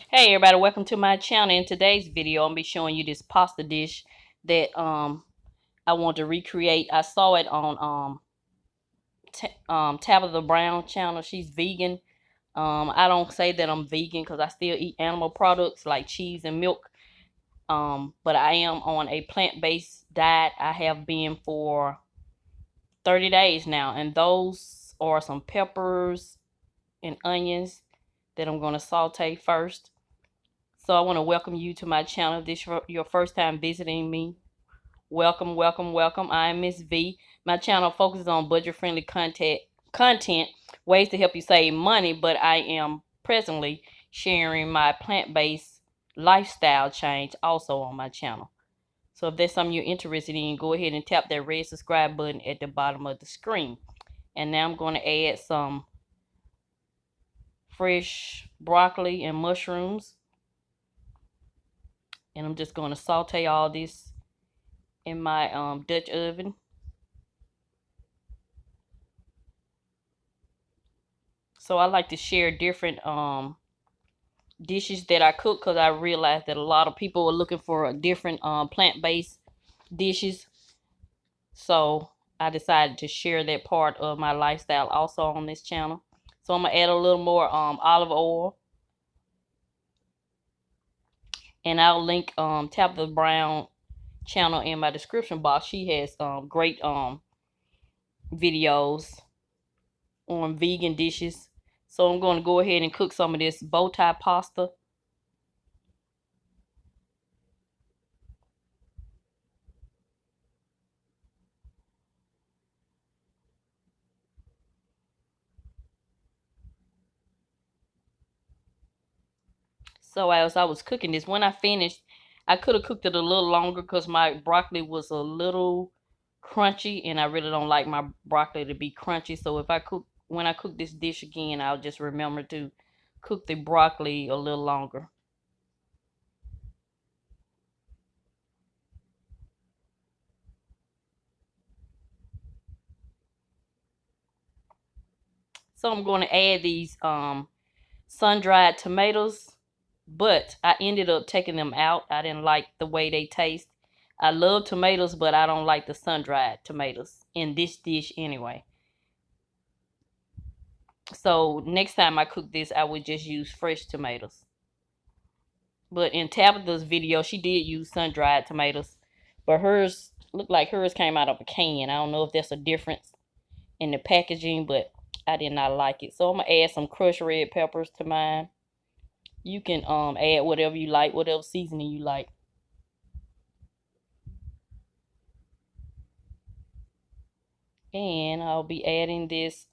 Hey everybody, welcome to my channel. In today's video, I'm gonna be showing you this pasta dish that I want to recreate. I saw it on Tabitha Brown channel. She's vegan. I don't say that I'm vegan because I still eat animal products like cheese and milk. But I am on a plant-based diet. I have been for 30 days now, and those are some peppers and onions that I'm gonna saute first. So I want to welcome you to my channel. If this is your first time visiting me, welcome, welcome, welcome. I am Mrs Vee. My channel focuses on budget-friendly content, ways to help you save money, but I am presently sharing my plant-based lifestyle change also on my channel. So if that's something you're interested in, go ahead and tap that red subscribe button at the bottom of the screen. And now I'm going to add some fresh broccoli and mushrooms. And I'm just going to saute all this in my Dutch oven. So I like to share different dishes that I cook because I realized that a lot of people are looking for different plant-based dishes. So I decided to share that part of my lifestyle also on this channel. So I'm going to add a little more olive oil. And I'll link Tabitha Brown channel in my description box. She has great videos on vegan dishes. So I'm going to go ahead and cook some of this bow tie pasta. So as I was cooking this, when I finished, I could have cooked it a little longer because my broccoli was a little crunchy, and I really don't like my broccoli to be crunchy. So when I cook this dish again, I'll just remember to cook the broccoli a little longer. So I'm going to add these sun-dried tomatoes, but I ended up taking them out. I didn't like the way they taste. I love tomatoes, but I don't like the sun-dried tomatoes in this dish anyway. So next time I cook this, I would just use fresh tomatoes. But in Tabitha's video, she did use sun-dried tomatoes, but hers looked like hers came out of a can. I don't know if that's a difference in the packaging, but I did not like it. So I'm gonna add some crushed red peppers to mine. You can add whatever you like, whatever seasoning you like. And I'll be adding this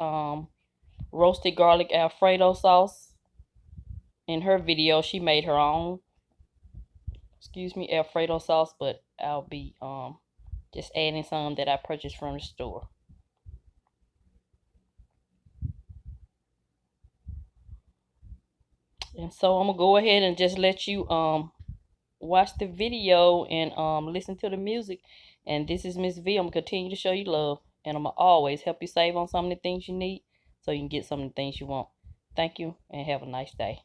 roasted garlic alfredo sauce. In her video, she made her own, alfredo sauce, but I'll be just adding some that I purchased from the store. And so I'm gonna go ahead and just let you watch the video and listen to the music. And this is Miss V. I'm gonna continue to show you love, and I'm gonna always help you save on some of the things you need so you can get some of the things you want. Thank you and have a nice day.